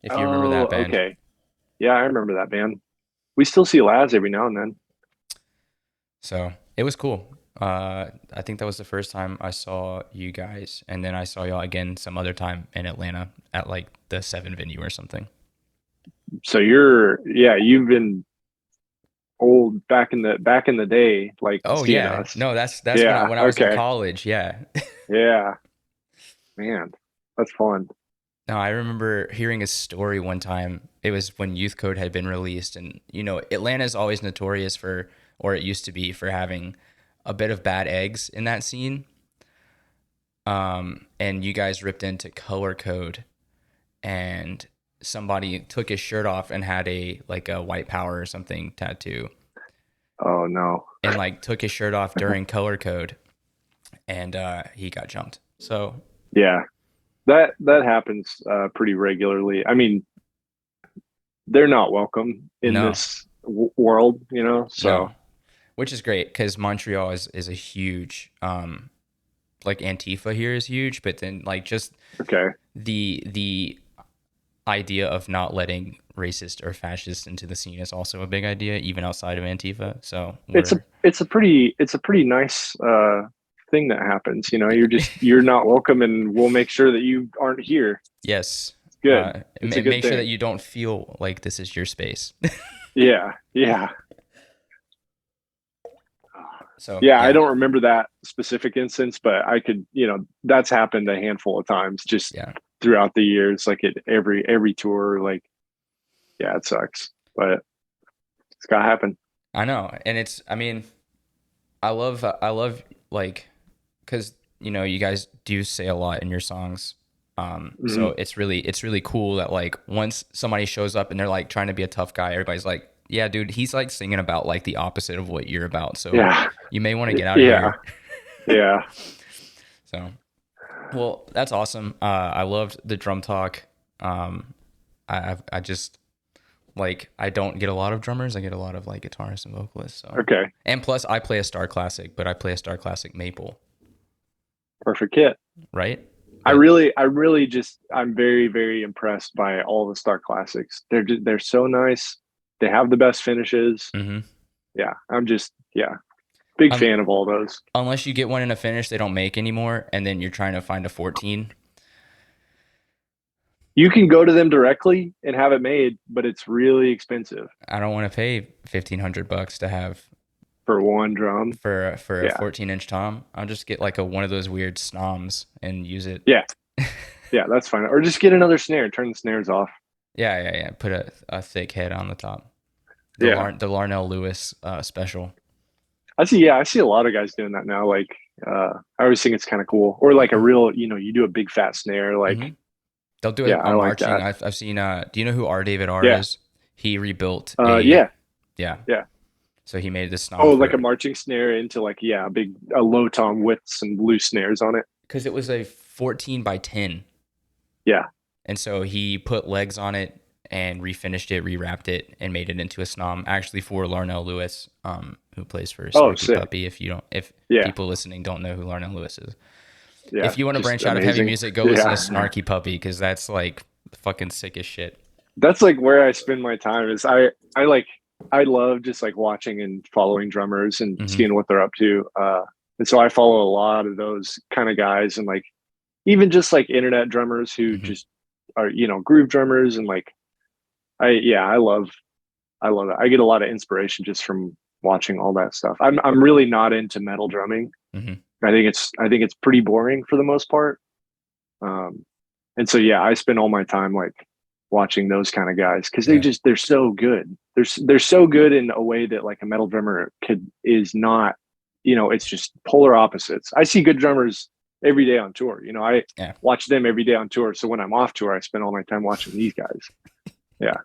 if you remember oh, that band. okay. Yeah, I remember that band. We still see Laz every now and then. So it was cool. I think that was the first time I saw you guys, and then I saw y'all again some other time in Atlanta at like the Seven venue or something. So you've been old back in the day, like Oh seeing yeah, us. no, that's Yeah, when I was in okay. college. Yeah. Yeah, man, that's fun. No, I remember hearing a story one time. It was when Youth Code had been released, and Atlanta is always notorious for, or it used to be, for having a bit of bad eggs in that scene. And you guys ripped into Color Code, and somebody took his shirt off and had a white power or something tattoo, Oh no. and like took his shirt off during Color Code, and he got jumped. So Yeah, that happens pretty regularly. I mean, they're not welcome in no, this world, no, so which is great because Montreal is a huge like Antifa here is huge, but then like just okay. the idea of not letting racist or fascist into the scene is also a big idea, even outside of Antifa. So it's a pretty nice thing that happens. You know, you're not welcome, and we'll make sure that you aren't here. yes, It's good. It's a good make sure that thing. you don't feel like this is your space. Yeah, yeah. So Yeah, I yeah, don't remember that specific instance, but I could, that's happened a handful of times just yeah, throughout the years, like at every tour. Like, yeah, it sucks, but it's gotta happen. I know, and it's. I mean, I love like, because you guys do say a lot in your songs. Hmm. So it's really cool that like once somebody shows up and they're like trying to be a tough guy, everybody's like, yeah, dude, he's like singing about like the opposite of what you're about. So Yeah, you may want to get out of yeah, here. yeah. So, well, that's awesome. I loved the drum talk. I just like I don't get a lot of drummers. I get a lot of like guitarists and vocalists. So, Okay, and plus I play a Star Classic, but I play a Star Classic Maple, perfect kit. right? But I really just, I'm very, very impressed by all the Star Classics. They're so nice. They have the best finishes. hmm Yeah, yeah, big un- fan of all those. unless you get one in a finish they don't make anymore, and then you're trying to find a 14. You can go to them directly and have it made, but it's really expensive I don't want to pay $1,500 to have for one drum. for a Yeah, 14-inch tom. I'll just get like a one of those weird snoms and use it. yeah, yeah. That's fine. Or just get another snare and turn the snares off. Yeah. Put a thick head on the top. Yeah, The Larnell Lewis special. I see. Yeah, I see a lot of guys doing that now. Like, I always think it's kind of cool. Or like a real, you do a big fat snare. Like, Mm-hmm. They'll do yeah, it I on like marching. that. I've seen. Do you know who R. David R. Yeah, is? He rebuilt a yeah, yeah. yeah. So he made this snom Oh, like a for marching snare into like, yeah, a low tom with some loose snares on it. because it was a 14 by 10. Yeah. And so he put legs on it and refinished it, rewrapped it, and made it into a snom. Actually, for Larnell Lewis, who plays for Oh, Snarky sick. Puppy. If Yeah. people listening don't know who Larnell Lewis is, Yeah. if you want to Just branch out of heavy amazing. music, go listen to Yeah. Snarky Puppy because that's like fucking sick as shit. That's like where I spend my time is I love just like watching and following drummers and hmm seeing what they're up to. And so I follow a lot of those kind of guys and like even just like internet drummers who hmm just are, groove drummers and like I love it. I get a lot of inspiration just from watching all that stuff. I'm really not into metal drumming. hmm I think it's pretty boring for the most part. Um, and so yeah, I spend all my time like watching those kind of guys because Yeah. they're so good. They're so good in a way that like a metal drummer is not. It's just polar opposites. I see good drummers every day on tour. I Yeah. watch them every day on tour. So when I'm off tour, I spend all my time watching these guys. Yeah,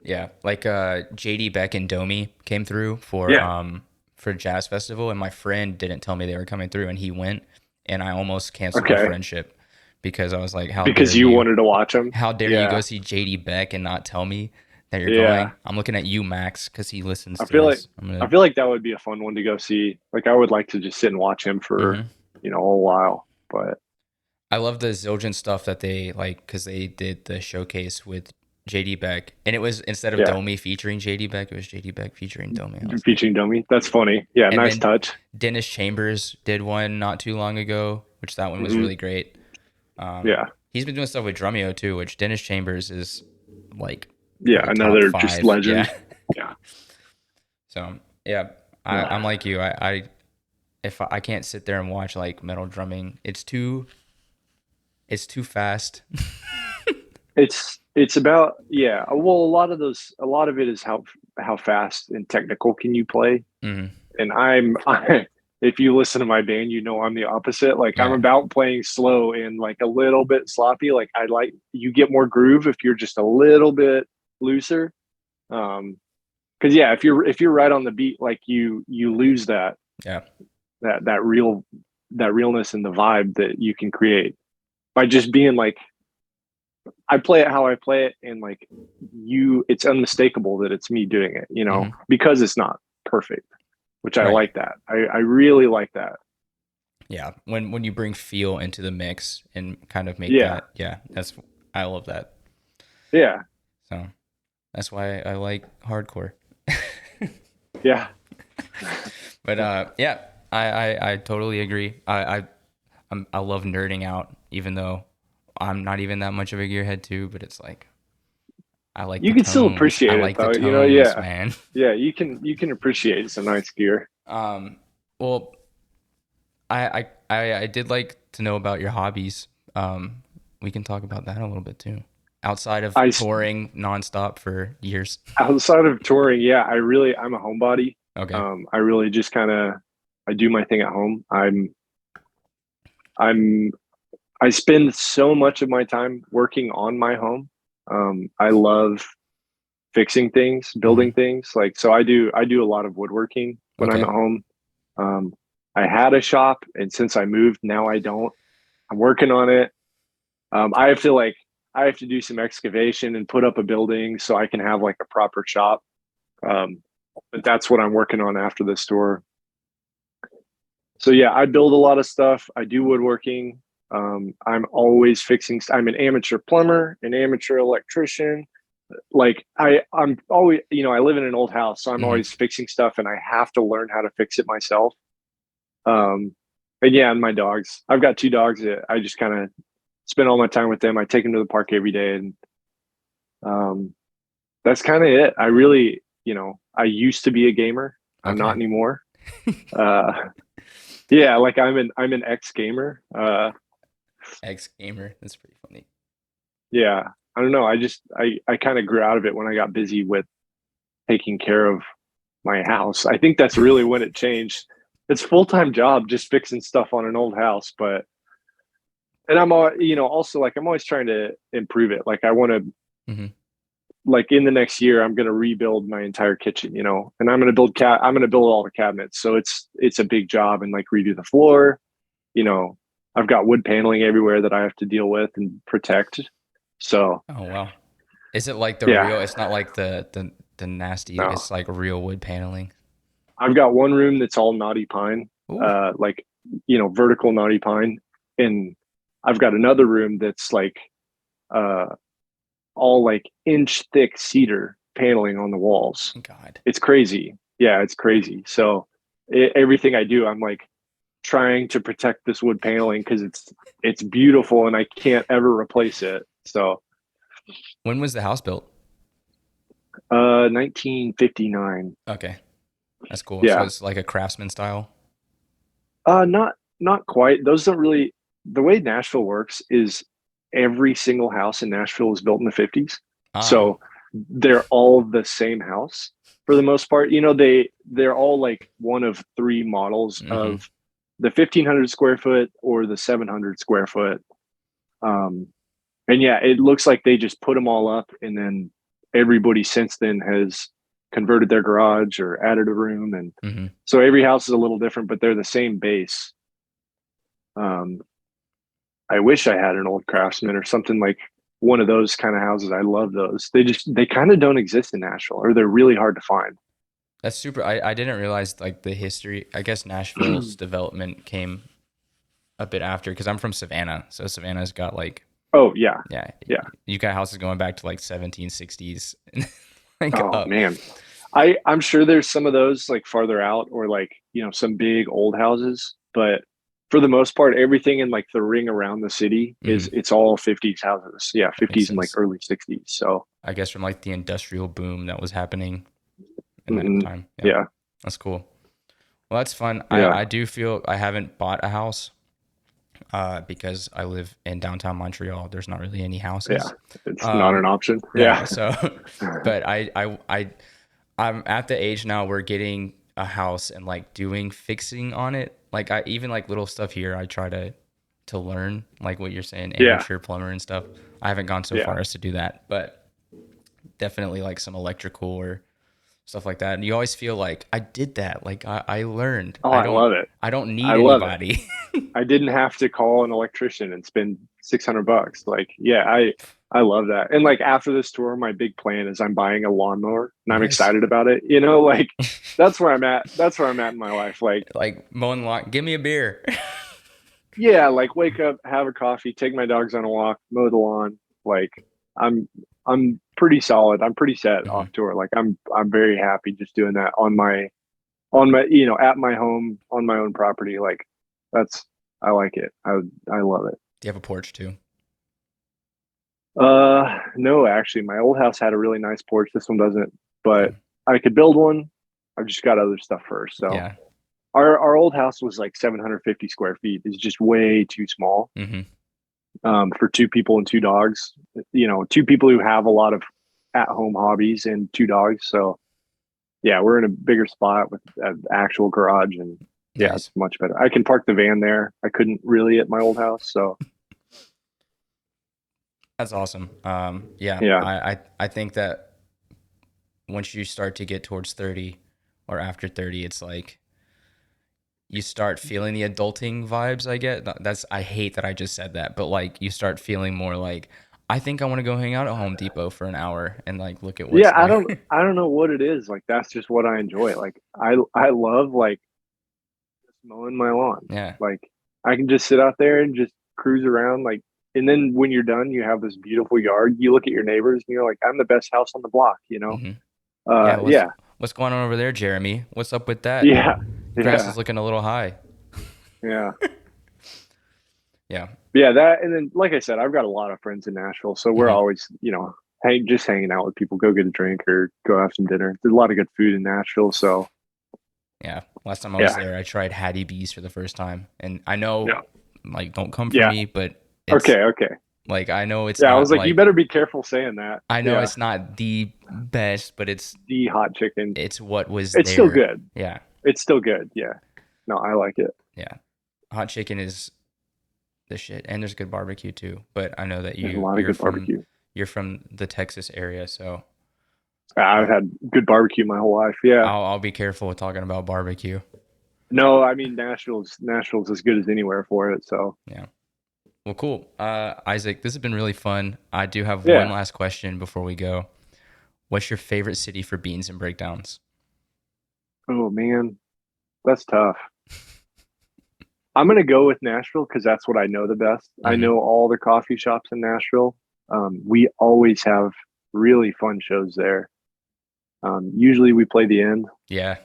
Yeah. Like JD Beck and Domi came through yeah. for Jazz Festival, and my friend didn't tell me they were coming through, and he went, and I almost canceled our Okay, friendship because I was like, because you wanted to watch them. how dare you go Yeah, see JD Beck and not tell me that you're yeah. going? I'm looking at you, Max, because he listens I to feel like this. I'm I gonna. feel like that would be a fun one to go see. Like I would like to just sit and watch him for hmm a while. But I love the Zildjian stuff that they like because they did the showcase with JD Beck, and it was instead of yeah, Domi featuring JD Beck, it was JD Beck featuring Domi. I was like, featuring Domi. That's funny. Yeah, and nice then touch. Dennis Chambers did one not too long ago, which that one was Hmm. really great. Yeah, He's been doing stuff with Drumeo too, which Dennis Chambers is like yeah. probably top Another just five. Yeah. legend. Yeah. So yeah, I'm like you. I if I can't sit there and watch like metal drumming, it's too fast. It's about, yeah. Well, a lot of it is how fast and technical can you play. mm, And if you listen to my band, I'm the opposite. Like I'm yeah, about playing slow and like a little bit sloppy. Like you get more groove if you're just a little bit looser. Because yeah, if you're right on the beat, like you lose yeah, that real that realness and the vibe that you can create by just being like, I play it how I play it, and like it's unmistakable that it's me doing it, hmm because it's not perfect, which I right, like that. I really like that. yeah. When you bring feel into the mix and kind of make Yeah. that, yeah, I love that. Yeah. So That's why I like hardcore. Yeah. But yeah, I totally agree. I love nerding out, even though I'm not even that much of a gearhead too. But it's like I like You the can still tones. I appreciate it like the though, you know, tones, yeah. man. Yeah, you can appreciate some nice gear. Um, well, I did like to know about your hobbies. We can talk about that a little bit too. Outside of I touring nonstop for years. outside of touring, yeah, I'm a homebody. Okay. I really just kind of I do my thing at home. I'm I spend so much of my time working on my home. I love fixing things, Hmm. building things. Like so I do a lot of woodworking when I'm Okay. at home. Um, I had a shop, and since I moved, now I don't. I'm working on it. I have to do some excavation and put up a building so I can have like a proper shop. Um, but that's what I'm working on after the store. So yeah, I build a lot of stuff. I do woodworking. I'm always fixing. I'm an amateur plumber, an amateur electrician. Like I'm always, I live in an old house, so I'm Hmm. always fixing stuff, and I have to learn how to fix it myself. Um, and yeah, and my dogs. I've got two dogs that I just kind of spend all my time with them. I take them to the park every day, and um, that's kind of it. I really, I used to be a gamer. I'm not Okay. anymore. Uh, yeah, like I'm an ex gamer. Ex gamer. That's pretty funny. Yeah, I don't know. I kind of grew out of it when I got busy with taking care of my house. I think that's really when it changed. It's full-time job just fixing stuff on an old house, but and also like I'm always trying to improve it. Like I want to Hmm. like in the next year I'm going to rebuild my entire kitchen, and I'm going to build all the cabinets. So it's a big job and like redo the floor, you know. I've got wood paneling everywhere that I have to deal with and protect. So, Oh wow. Is it like the real? yeah. It's not like the nasty. No. It's like real wood paneling. I've got one room that's all knotty pine, Ooh. like vertical knotty pine, and I've got another room that's like uh, all like inch thick cedar paneling on the walls. God. It's crazy. Yeah, it's crazy. So everything I do, I'm like trying to protect this wood paneling because it's beautiful and I can't ever replace it. So, When was the house built? 1959. Okay. That's cool. So Yeah. it's like a craftsman style. Not quite. Those don't really. The way Nashville works is every single house in Nashville is built in the 50s. Ah. So they're all the same house for the most part. They're all like one of three models Mm-hmm. of the 1500 square foot or the 700 square foot. Um, and yeah, it looks like they just put them all up, and then everybody since then has converted their garage or added a room, and Mm-hmm. so every house is a little different, but they're the same base. Um, I wish I had an old Craftsman or something like one of those kind of houses. I love those. They kind of don't exist in Nashville, or they're really hard to find. That's super. I didn't realize like the history. I guess Nashville's development came a bit after because I'm from Savannah. So Savannah's got like, Oh yeah, yeah, yeah. you got houses going back to like 1760s and like Oh up. man, I'm sure there's some of those like farther out, or like some big old houses, but for the most part, everything in like the ring around the city Hmm. it's all 50s houses. Yeah, That makes 50s and like sense. early 60s. So I guess from like the industrial boom that was happening in that mhm. time. Yeah, Yeah, that's cool. Well, that's fun. yeah, I do feel I haven't bought a house because I live in downtown Montreal. There's not really any yeah. houses. It's not Um, an option. no, Yeah, so, but I'm at the age now where getting a house and like doing fixing on it. Like I even like little stuff here. I try to learn like what you're saying, yeah, amateur plumber and stuff. I haven't gone so yeah. far as to do that, but definitely like some electrical or stuff like that. And you always feel like I did that. Like I learned. Oh, I love it. I don't I need love it. anybody. I didn't have to call an electrician and spend $600. Like, yeah, I love that. And like after this tour, my big plan is I'm buying a lawnmower and I'm Nice. excited about it. Like that's where I'm at. That's where I'm at in my life. Like, Like mowing lawn. Give me a beer. yeah, like wake up, have a coffee, take my dogs on a walk, mow the lawn. Like I'm I'm pretty solid. I'm pretty set Hmm. off tour. Like I'm very happy just doing that on my at my home on my own property. Like that's I like it. I love it. Do you have a porch too? No, actually, my old house had a really nice porch. This one doesn't, but Okay. I could build one. I've just got other stuff first. So Yeah. our old house was like 750 square feet. It's just way too small Hmm. for two people and two dogs. Two people who have a lot of at home hobbies and two dogs. So yeah, we're in a bigger spot with an actual garage, and yeah, it's Nice. much better. I can park the van there. I couldn't really at my old house. So That's awesome. Yeah, yeah, I think that once you start to get towards 30 or after 30, it's like you start feeling the adulting vibes I get. I hate that I just said that, but like you start feeling more like I think I want to go hang out at Home Depot for an hour and like look at what's yeah. I there. don't I don't know what it is. Like that's just what I enjoy. Like I love like just mowing my lawn. Yeah. Like I can just sit out there and just cruise around. Like, and then when you're done, you have this beautiful yard. You look at your neighbors and you're like, I'm the best house on the block. Hmm. Yeah, Yeah, what's going on over there, Jeremy? What's up with that? yeah, Grass yeah, is looking a little high. yeah. Yeah. Yeah, that and then like I said, I've got a lot of friends in Nashville, so we're Hmm. always, just hanging out with people, go get a drink or go have some dinner. There's a lot of good food in Nashville, so Yeah. Last time I was yeah, there, I tried Hattie B's for the first time. And I know yeah, like don't come for yeah. me, but it's Okay, okay. like I know it's Yeah, I was not like, you like better be careful saying that. I know Yeah, it's not the best, but the hot chicken. it's what was It's still there. good. Yeah. It's still good. Yeah. No, I like it. Yeah. Hot chicken is the shit. And there's good barbecue too. But I know that There's a lot of good barbecue. you're from the Texas area, so I've I'll had good barbecue my whole life. Yeah. I'll be careful with talking about barbecue. No, I mean Nashville's as good as anywhere for it. So Yeah. Well, cool. Isaac, this has been really fun. I do have one yeah. last question before we go. What's your favorite city for beans and breakdowns? Oh man, that's tough. I'm gonna go with Nashville because that's what I know the best. I Hmm. know all the coffee shops in Nashville. We always have really fun shows there. Usually we play the end. Yeah.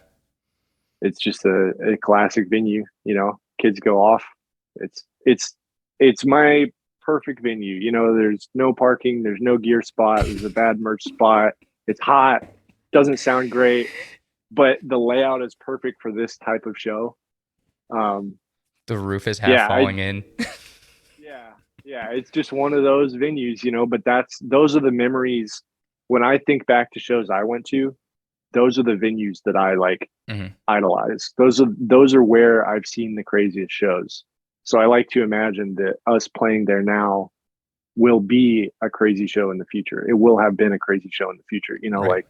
It's just a classic venue. Kids go off. It's my perfect venue. There's no parking. There's no gear spot. There's a bad merch spot. It's hot. Doesn't sound great, but the layout is perfect for this type of show. Um, The roof is half yeah, falling in. yeah, yeah. It's just one of those venues, but those are the memories. When I think back to shows I went to, those are the venues that I like Hmm. idolize. Those are where I've seen the craziest shows. So I like to imagine that us playing there now will be a crazy show in the future. It will have been a crazy show in the future. Right. Like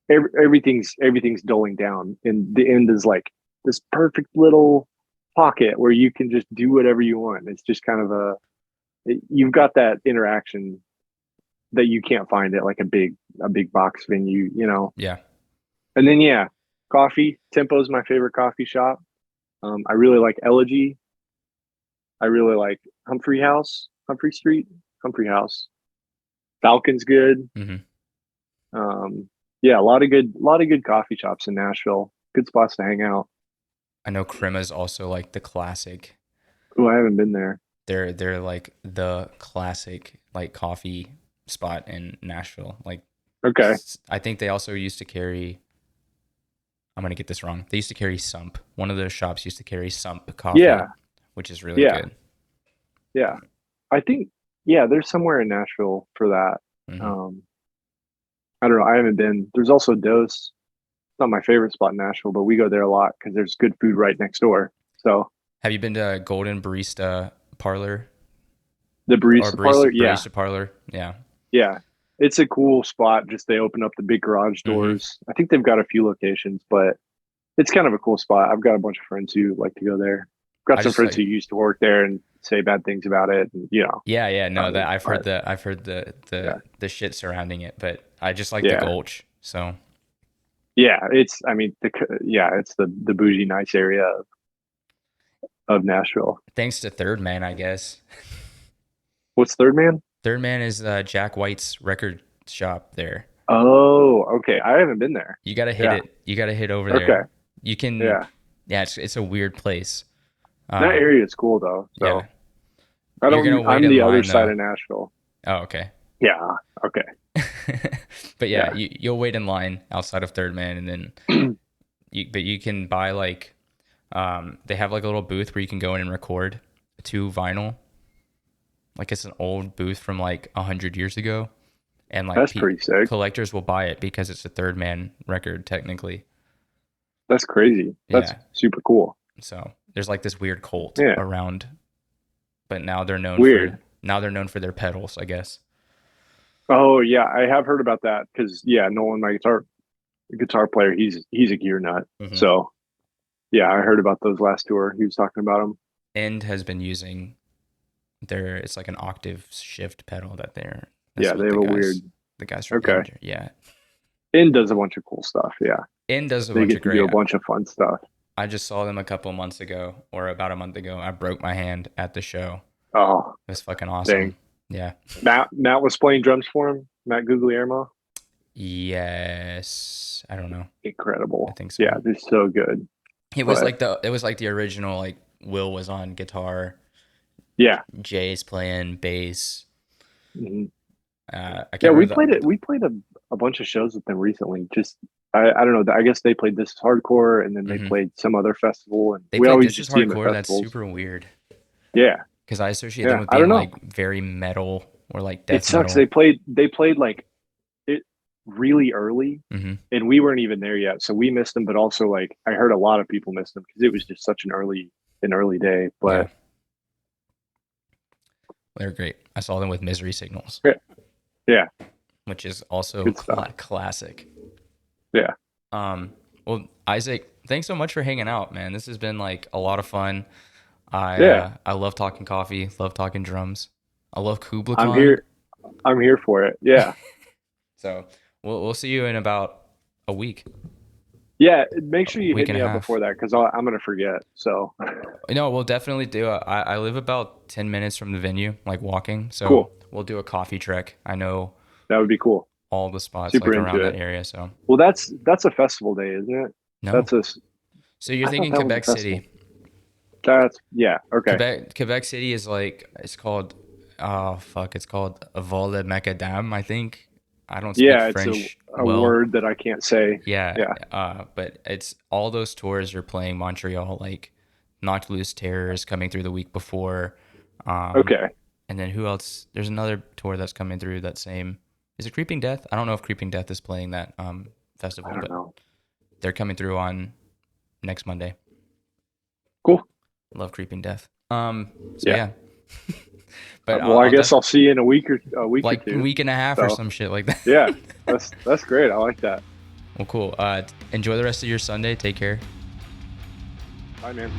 everything's dulling down, and the end is like this perfect little pocket where you can just do whatever you want. It's just kind of you've got that interaction that you can't find at like a big box venue. Yeah. And then yeah, coffee. Tempo's my favorite coffee shop. I really like Elegy. I really like Humphrey Street, Humphrey House. Falcon's good. Hmm. Yeah, a lot of good coffee shops in Nashville. Good spots to hang out. I know Crema is also like the classic. Oh, I haven't been there. They're like the classic like coffee spot in Nashville. Like Okay. I think they also used to carry. I'm gonna get this wrong. They used to carry Sump. One of those shops used to carry Sump coffee, Yeah, which is really yeah, good. yeah. I think yeah, there's somewhere in Nashville for that. Hmm. Um, I don't know. I haven't been. There's also Dose. It's not my favorite spot in Nashville, but we go there a lot because there's good food right next door. So Have you been to Golden Barista Parlor the or barista parlor, yeah, Barista Parlor? Yeah. yeah, it's a cool spot. Just they open up the big garage Hmm. doors. I think they've got a few locations, but it's kind of a cool spot. I've got a bunch of friends who like to go there. Got I some just friends who like used to work there and say bad things about it, and yeah, yeah, no, that but I've heard yeah, the shit surrounding it, but I just like the yeah, Gulch. So yeah. It's I mean yeah, it's the bougie nice area of Nashville. thanks to Third Man, I guess. What's Third Man? Third Man is Jack White's record shop there. Oh, okay. I haven't been there. You gotta hit it. You gotta hit over Okay. there. You can. Yeah. Yeah, it's a weird place. That area is cool though. So Yeah. I You're gonna don't. wait I'm in the line, other side though. of Nashville. Oh, okay. Yeah. Okay. But yeah, Yeah. you'll wait in line outside of Third Man, and then you can buy like they have like a little booth where you can go in and record to vinyl. Like it's an old booth from like 100 years ago, and like That's pretty sick. collectors will buy it because it's a Third Man record technically. That's crazy. That's Yeah. super cool. So there's like this weird cult Yeah. around, but now they're known Weird. for their pedals, I guess. Oh yeah, I have heard about that because Nolan, my guitar player, he's a gear nut. Mhm. So yeah, I heard about those last tour. He was talking about them. End has been using it's like an octave shift pedal that they're Yeah, they have the guys from Okay. End, yeah. End does a bunch of cool stuff. Yeah, End does a they bunch get of to great. do a bunch of fun stuff. I just saw them a couple months ago, or about a month ago. I broke my hand at the show. Oh, It was fucking awesome. dang. Yeah. Matt was playing drums for him. Matt Guglielmo. Yes. I don't know. Incredible. I think so. Yeah, they're so good. It was like the original, like Will was on guitar. Yeah. Jay's playing bass. Mhm. I can't Yeah, we remember played it. We played a bunch of shows with them recently. Just I don't know. I guess they played This Is Hardcore, and then they Mhm. played some other festival, and They we played always This Is just see them at Hardcore. That's festivals. super weird. Yeah, Because I associate Yeah, them with I being don't know. like very metal or like it death sucks. metal. They played like it really early, Hmm. and we weren't even there yet, so we missed them. But also, like I heard a lot of people missed them because it was just such an early day. But They're great. I saw them with Misery Signals. Yeah. Which is also Good stuff. classic. Yeah. Well, Isaac, thanks so much for hanging out, man. This has been like a lot of fun. I love talking coffee, love talking drums. I love Kublai Khan. I'm here for it. Yeah. So we'll see you in about a week. Yeah, make sure you Week hit and me a up half. before that because I'm gonna forget. So No, we'll definitely do it. I live about 10 minutes from the venue, like walking. So Cool. We'll do a coffee trek. I know that would be cool. all the spots Super like into around it. that area. So Well, that's a festival day, isn't it? no. That's a. So you're I thinking thought that was a Quebec City. festival. Yeah. Okay. Quebec City is like, it's called it's called Vol de Macadam, I think. I don't speak French. It's a word that I can't say. Yeah. But it's all those tours are playing Montreal, like Knocked Loose Terror is coming through the week before. Okay. And then who else? There's another tour that's coming through that same. Is it Creeping Death? I don't know if Creeping Death is playing that festival, I don't but know. they're coming through on next Monday. Cool. Love Creeping Death. Yeah. But I guess I'll see you in a week or like two. a week and a half or some shit like that. Yeah, that's great. I like that. Well, cool. Enjoy the rest of your Sunday. Take care. Bye, man.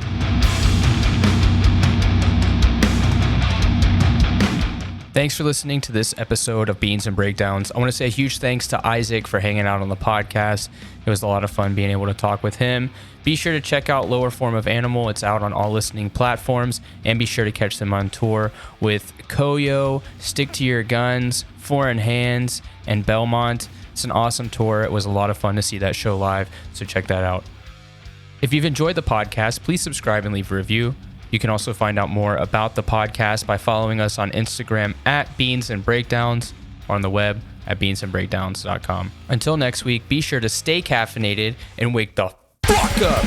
Thanks for listening to this episode of Beans and Breakdowns. I want to say a huge thanks to Isaac for hanging out on the podcast. It was a lot of fun being able to talk with him. Be sure to check out Lower Form of Animal. It's out on all listening platforms. And be sure to catch them on tour with Koyo, Stick to Your Guns, Foreign Hands, and Belmont. It's an awesome tour. It was a lot of fun to see that show live, so check that out. If you've enjoyed the podcast, please subscribe and leave a review. You can also find out more about the podcast by following us on Instagram at Beans and Breakdowns or on the web at beansandbreakdowns.com. Until next week, be sure to stay caffeinated and wake the fuck up.